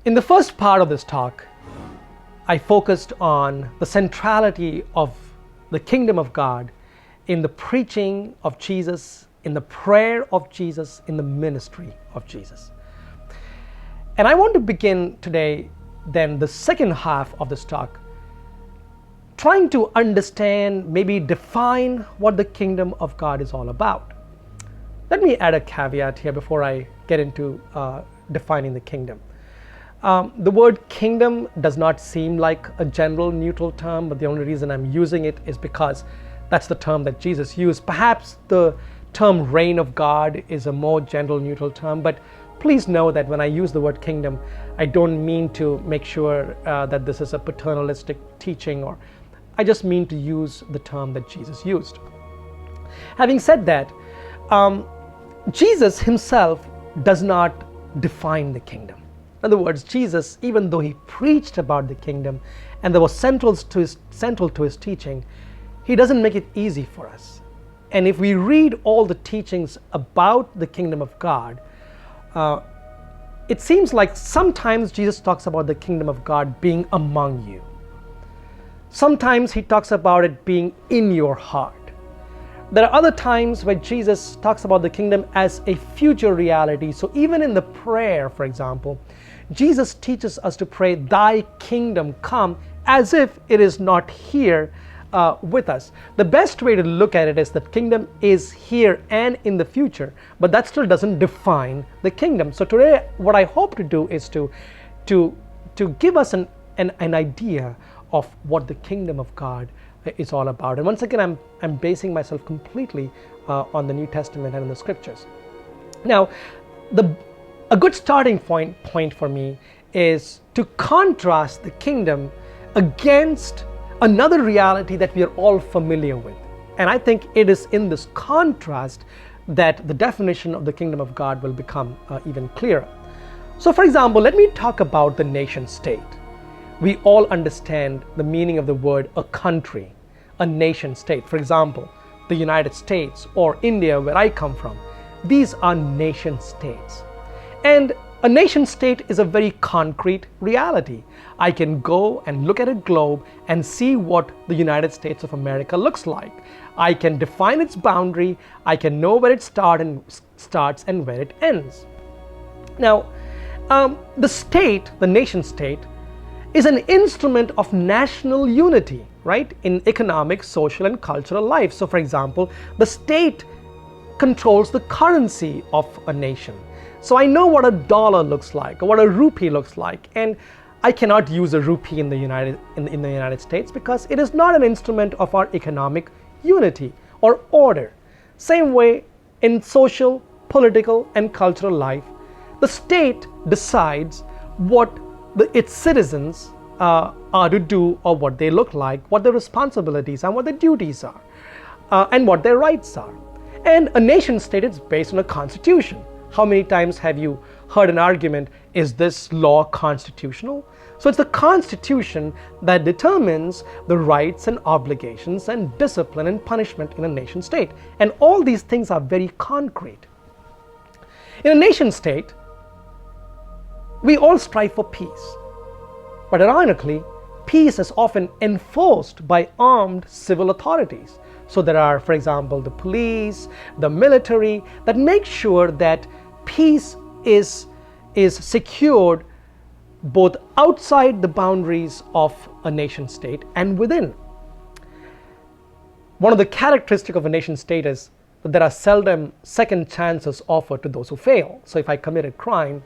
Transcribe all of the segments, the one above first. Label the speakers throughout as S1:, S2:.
S1: In the first part of this talk, I focused on the centrality of the kingdom of God in the preaching of Jesus, in the prayer of Jesus, in the ministry of Jesus. And I want to begin today, then, the second half of this talk, trying to understand, maybe define what the kingdom of God is all about. Let me add a caveat here before I get into defining the kingdom. The word kingdom does not seem like a general neutral term, but the only reason I'm using it is because that's the term that Jesus used. Perhaps the term reign of God is a more general neutral term, but please know that when I use the word kingdom, I don't mean to make sure that this is a paternalistic teaching, or I just mean to use the term that Jesus used. Having said that, Jesus himself does not define the kingdom. In other words, Jesus, even though he preached about the kingdom and that was central to his teaching, he doesn't make it easy for us. And if we read all the teachings about the kingdom of God, it seems like sometimes Jesus talks about the kingdom of God being among you. Sometimes he talks about it being in your heart. There are other times where Jesus talks about the kingdom as a future reality. So even in the prayer, for example, Jesus teaches us to pray, "Thy kingdom come," as if it is not here with us. The best way to look at it is that kingdom is here and in the future, but that still doesn't define the kingdom. So today, what I hope to do is to give us an idea of what the kingdom of God is all about. And once again, I'm basing myself completely on the New Testament and in the scriptures. Now, a good starting point for me is to contrast the kingdom against another reality that we are all familiar with. And I think it is in this contrast that the definition of the kingdom of God will become even clearer. So for example, let me talk about the nation state. We all understand the meaning of the word a country, a nation state. For example, the United States or India, where I come from, these are nation states. And a nation state is a very concrete reality. I can go and look at a globe and see what the United States of America looks like. I can define its boundary. I can know where it starts and where it ends. Now, the state, the nation state, is an instrument of national unity, right? In economic, social, and cultural life. So for example, the state controls the currency of a nation. So I know what a dollar looks like, or what a rupee looks like, and I cannot use a rupee in the United States because it is not an instrument of our economic unity or order. Same way in social, political, and cultural life, the state decides what its citizens are to do, or what they look like, what their responsibilities and what their duties are, and what their rights are. And a nation state is based on a constitution. How many times have you heard an argument, is this law constitutional? So it's the Constitution that determines the rights and obligations and discipline and punishment in a nation state. And all these things are very concrete. In a nation state, we all strive for peace. But ironically, peace is often enforced by armed civil authorities. So there are, for example, the police, the military, that make sure that peace is secured both outside the boundaries of a nation state and within. One of the characteristics of a nation state is that there are seldom second chances offered to those who fail. So if I commit a crime,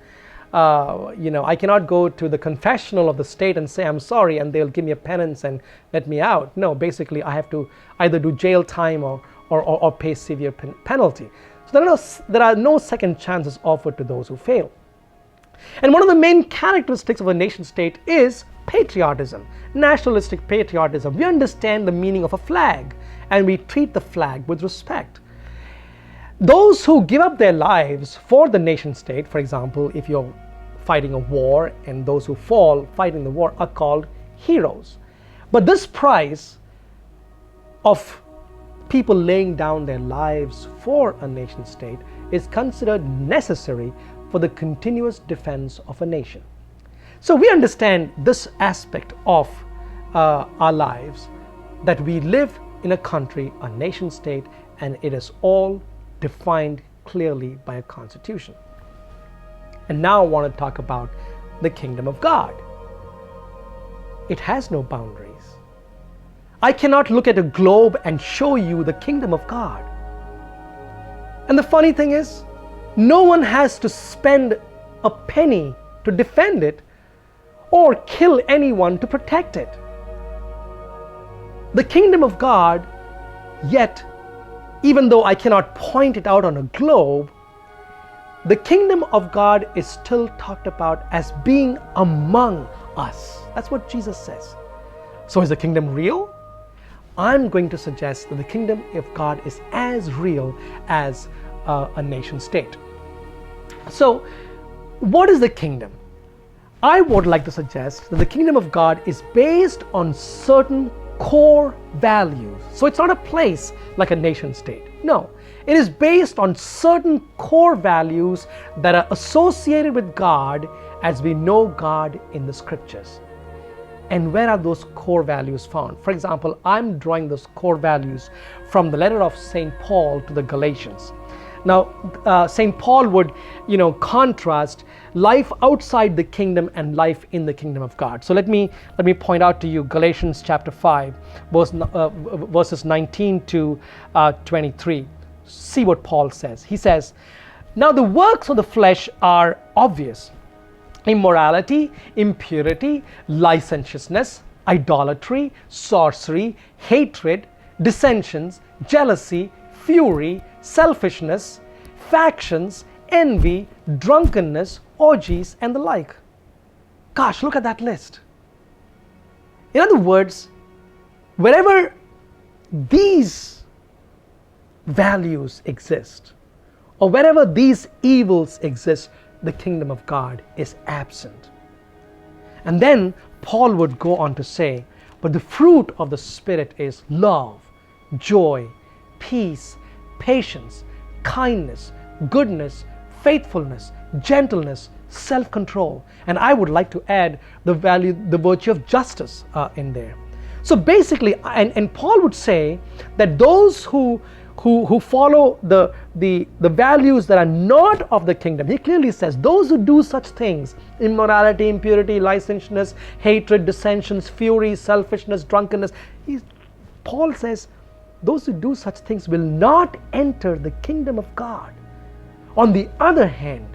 S1: I cannot go to the confessional of the state and say I'm sorry and they'll give me a penance and let me out. No, basically I have to either do jail time or pay severe penalty. So there are no second chances offered to those who fail. And one of the main characteristics of a nation state is patriotism, nationalistic patriotism. We understand the meaning of a flag and we treat the flag with respect. Those who give up their lives for the nation state, for example, if you're fighting a war, and those who fall fighting the war are called heroes. But this price of people laying down their lives for a nation state is considered necessary for the continuous defense of a nation. So we understand this aspect of our lives, that we live in a country, a nation state, and it is all defined clearly by a constitution. And now I want to talk about the kingdom of God. It has no boundaries. I cannot look at a globe and show you the kingdom of God. And the funny thing is, no one has to spend a penny to defend it or kill anyone to protect it. The kingdom of God, yet, even though I cannot point it out on a globe, the kingdom of God is still talked about as being among us. That's what Jesus says. So is the kingdom real? I'm going to suggest that the kingdom of God is as real as a nation state. So, what is the kingdom? I would like to suggest that the kingdom of God is based on certain core values. So it's not a place like a nation state. No, it is based on certain core values that are associated with God as we know God in the scriptures. And where are those core values found? For example, I'm drawing those core values from the letter of St. Paul to the Galatians. Now, St. Paul would, contrast life outside the kingdom and life in the kingdom of God. So let me point out to you Galatians chapter 5, verses 19 to 23. See what Paul says. He says, "Now the works of the flesh are obvious: immorality, impurity, licentiousness, idolatry, sorcery, hatred, dissensions, jealousy, fury, selfishness, factions, envy, drunkenness, orgies, and the like." Gosh, look at that list. In other words, wherever these values exist, or wherever these evils exist, the kingdom of God is absent. And then Paul would go on to say, but the fruit of the Spirit is love, joy, peace, patience, kindness, goodness, faithfulness, gentleness, self-control. And I would like to add the virtue of justice in there. So basically, and Paul would say that those who follow the values that are not of the kingdom, he clearly says those who do such things, immorality, impurity, licentiousness, hatred, dissensions, fury, selfishness, drunkenness, Paul says those who do such things will not enter the kingdom of God. On the other hand,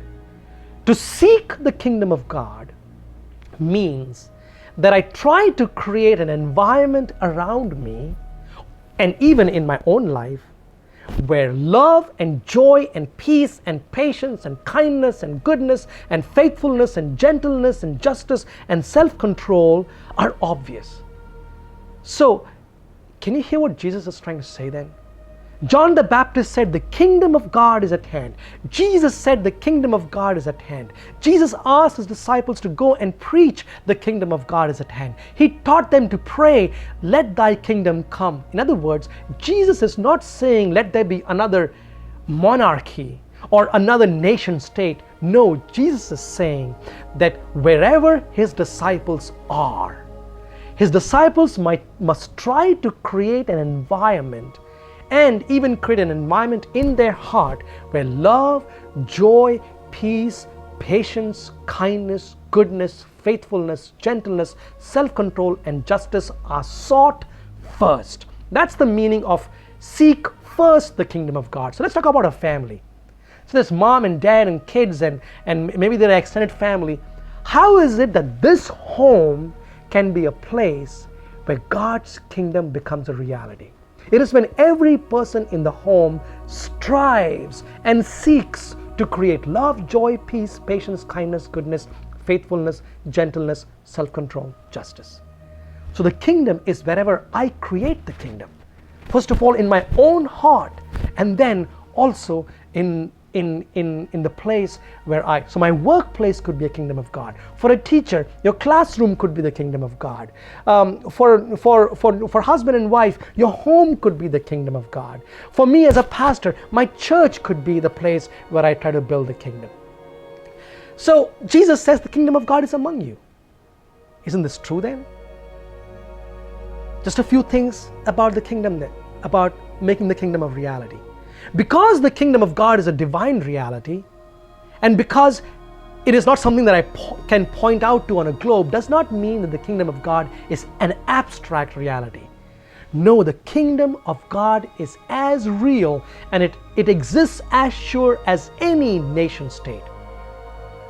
S1: to seek the kingdom of God means that I try to create an environment around me, and even in my own life, where love and joy and peace and patience and kindness and goodness and faithfulness and gentleness and justice and self-control are obvious. So, can you hear what Jesus is trying to say then? John the Baptist said the kingdom of God is at hand. Jesus said the kingdom of God is at hand. Jesus asked his disciples to go and preach the kingdom of God is at hand. He taught them to pray, let thy kingdom come. In other words, Jesus is not saying let there be another monarchy or another nation state. No, Jesus is saying that wherever his disciples are, his disciples must try to create an environment and even create an environment in their heart where love, joy, peace, patience, kindness, goodness, faithfulness, gentleness, self-control, and justice are sought first. That's the meaning of seek first the kingdom of God. So let's talk about a family. So there's mom and dad and kids and maybe their extended family. How is it that this home can be a place where God's kingdom becomes a reality? It is when every person in the home strives and seeks to create love, joy, peace, patience, kindness, goodness, faithfulness, gentleness, self-control, justice. So the kingdom is wherever I create the kingdom. First of all, in my own heart, and then also in the place where so my workplace could be a kingdom of God. For a teacher, your classroom could be the kingdom of God. For husband and wife, your home could be the kingdom of God. For me as a pastor, my church could be the place where I try to build the kingdom. So Jesus says the kingdom of God is among you. Isn't this true then? Just a few things about the kingdom then, about making the kingdom a reality. Because the kingdom of God is a divine reality, and because it is not something that I can point out to on a globe, does not mean that the kingdom of God is an abstract reality. No, the kingdom of God is as real, and it exists as sure as any nation state.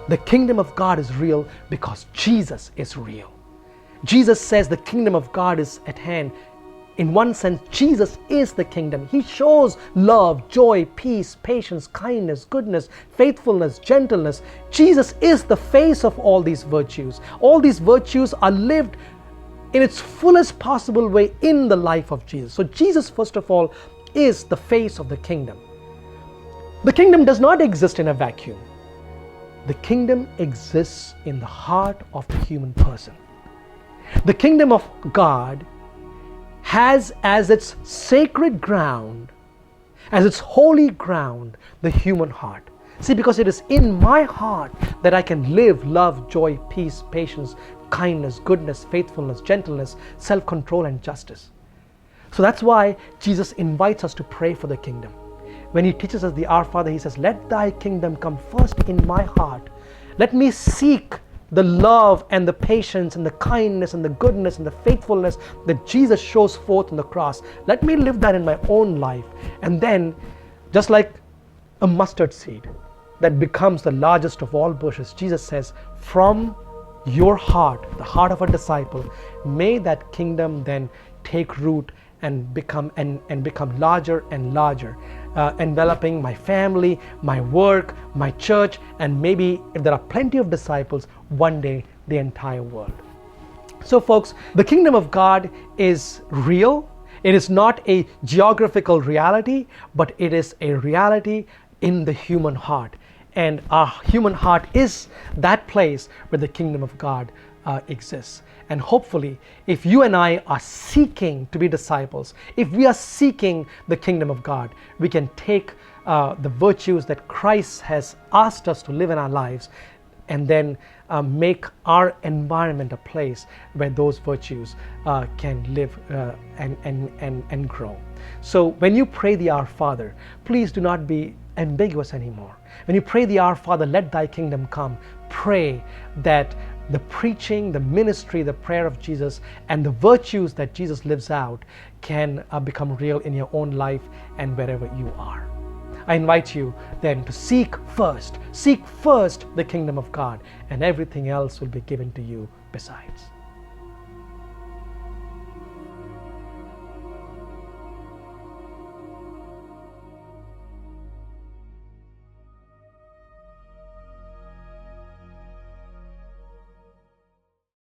S1: The kingdom of God is real because Jesus is real. Jesus says the kingdom of God is at hand. In one sense, Jesus is the kingdom. He shows love, joy, peace, patience, kindness, goodness, faithfulness, gentleness. Jesus is the face of all these virtues. All these virtues are lived in its fullest possible way in the life of Jesus. So Jesus, first of all, is the face of the kingdom. The kingdom does not exist in a vacuum. The kingdom exists in the heart of the human person. The kingdom of God has as its sacred ground, as its holy ground, the human heart. See, because it is in my heart that I can live love, joy, peace, patience, kindness, goodness, faithfulness, gentleness, self-control, and justice. So that's why Jesus invites us to pray for the kingdom. When he teaches us the Our Father, he says, let thy kingdom come first in my heart. Let me seek the love and the patience and the kindness and the goodness and the faithfulness that Jesus shows forth on the cross. Let me live that in my own life. And then, just like a mustard seed that becomes the largest of all bushes, Jesus says, from your heart, the heart of a disciple, may that kingdom then take root and become larger and larger, enveloping my family, my work, my church, and maybe, if there are plenty of disciples, one day the entire world. So folks, the kingdom of God is real. It is not a geographical reality, but it is a reality in the human heart. And our human heart is that place where the kingdom of God exists. And hopefully, if you and I are seeking to be disciples, if we are seeking the kingdom of God, we can take the virtues that Christ has asked us to live in our lives, and then make our environment a place where those virtues can live and grow. So when you pray the Our Father, please do not be ambiguous anymore. When you pray the Our Father, let thy kingdom come, pray that the preaching, the ministry, the prayer of Jesus, and the virtues that Jesus lives out can become real in your own life and wherever you are. I invite you then to seek first the kingdom of God, and everything else will be given to you besides.